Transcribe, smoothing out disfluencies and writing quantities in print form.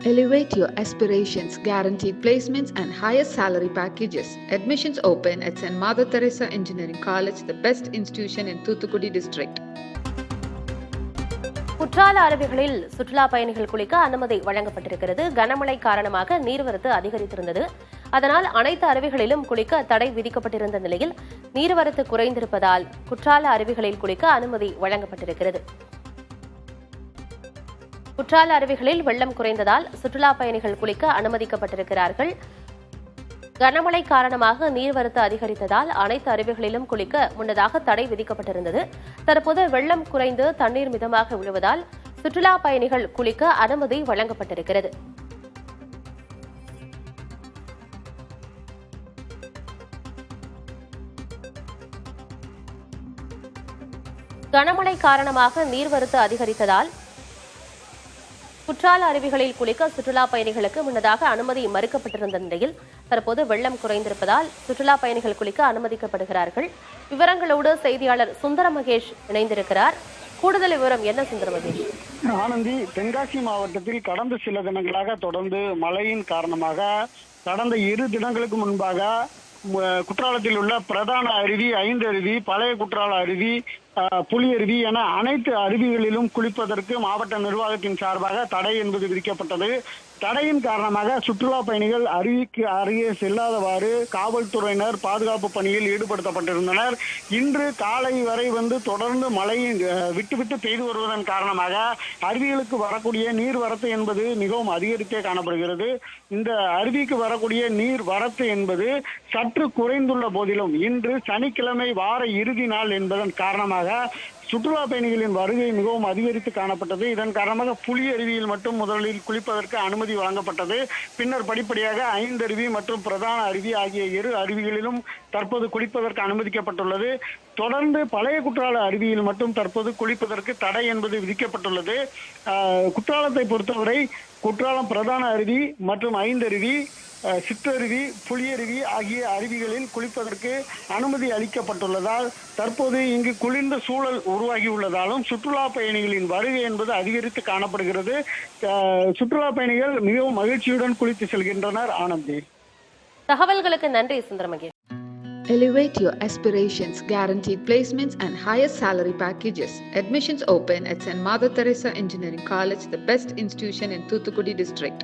Elevate your aspirations, guaranteed placements and higher salary packages. Admissions open at St. Mother Teresa Engineering College, the best institution in Thoothukudi district. குற்றால அருவிகளில் சுற்றுலா பயணிகள் குளிக்க அனுமதி வழங்கப்பட்டிருக்கிறது. கனமழை காரணமாக நீர்வரத்து அதிகரித்திருந்தது. அதனால் அனைத்து அருவிகளிலும் குளிக்க தடை விதிக்கப்பட்டிருந்த நிலையில் நீர்வரத்து குறைந்திருப்பதால் குற்றால அருவிகளில் குளிக்க அனுமதி வழங்கப்பட்டிருக்கிறது. குற்றால அருவிகளில் வெள்ளம் குறைந்ததால் சுற்றுலா பயணிகள் குளிக்க அனுமதிக்கப்பட்டிருக்கிறார்கள். கனமழை காரணமாக நீர்வரத்து அதிகரித்ததால் அனைத்து அருவிகளிலும் குளிக்க முன்னதாக தடை விதிக்கப்பட்டிருந்தது. தற்போது வெள்ளம் குறைந்து தண்ணீர் மிதமாக விழுவதால் சுற்றுலா பயணிகள் குளிக்க அனுமதி வழங்கப்பட்டிருக்கிறது. கனமழை காரணமாக நீர்வரத்து அதிகரித்ததால் குற்றால அருவிகளில் குளிக்க சுற்றுலா பயணிகளுக்கு முன்னதாக அனுமதி மறுக்கப்பட்டிருந்த நிலையில் தற்போது வெள்ளம் குறைந்திருப்பதால் சுற்றுலா பயணிகள் குளிக்க அனுமதிக்கப்படுகிறார்கள். விவரங்களோடு செய்தியாளர் சுந்தர மகேஷ் இணைந்திருக்கிறார். கூடுதல் விவரம் என்ன சுந்தர மகேஷ்? ஆனந்தி, தென்காசி மாவட்டத்தில் கடந்த சில தினங்களாக தொடர்ந்து மழையின் காரணமாக கடந்த 2 தினங்களுக்கு முன்பாக குற்றாலத்தில் உள்ள பிரதான அருவி, 5 அருவி, பழைய குற்றால அருவி, புலியருவி என அனைத்து அருவிகளிலும் குளிப்பதற்கு மாவட்ட நிர்வாகத்தின் சார்பாக தடை என்பது விதிக்கப்பட்டது. தடையின் காரணமாக சுற்றுலா பயணிகள் அருவிக்கு அருகே செல்லாதவாறு காவல்துறையினர் பாதுகாப்பு பணியில் ஈடுபடுத்தப்பட்டிருந்தனர். இன்று காலை வரை தொடர்ந்து மழை விட்டு பெய்து வருவதன் காரணமாக அருவிகளுக்கு வரக்கூடிய நீர் வரத்து என்பது மிகவும் அதிகரித்தே காணப்படுகிறது. இந்த அருவிக்கு வரக்கூடிய நீர் வரத்து என்பது சற்று குறைந்துள்ள போதிலும் இன்று சனிக்கிழமை வார இறுதி நாள் என்பதன் காரணமாக சுற்றுலா பயணிகளின் வருகை மிகவும் அதிகரித்து காணப்பட்டது. இதன் காரணமாக புலி அருவியில் மட்டும் முதலில் குளிப்பதற்கு அனுமதி வழங்கப்பட்டது. பின்னர் படிப்படியாக 5 அருவி மற்றும் பிரதான அருவி ஆகிய 2 அருவிகளிலும் தற்போது குளிப்பதற்கு அனுமதிக்கப்பட்டுள்ளது. தொடர்ந்து பழைய குற்றால அருவியில் மட்டும் தற்போது குளிப்பதற்கு தடை என்பது விதிக்கப்பட்டுள்ளது. குற்றாலத்தை பொறுத்தவரை குற்றாலம் பிரதான அருவி மற்றும் 5 அருவி, சிற்றருவி, புலியருவி ஆகிய அருவிகளில் குளிப்பதற்கு அனுமதி அளிக்கப்பட்டுள்ளதால் தற்போது இங்கு குளிர்ந்த சூழல் உருவாகியுள்ளதாலும் சுற்றுலா பயணிகளின் வருகை என்பது அதிகரித்து காணப்படுகிறது. சுற்றுலா பயணிகள் மிகவும் மகிழ்ச்சியுடன் குளித்து செல்கின்றனர். ஆனந்தி, தகவல்களுக்கு நன்றி சுந்தர Mahesh. Elevate your aspirations, guaranteed placements and higher salary packages. Admissions open at St. Mother Teresa Engineering College, the best institution in Thoothukudi district.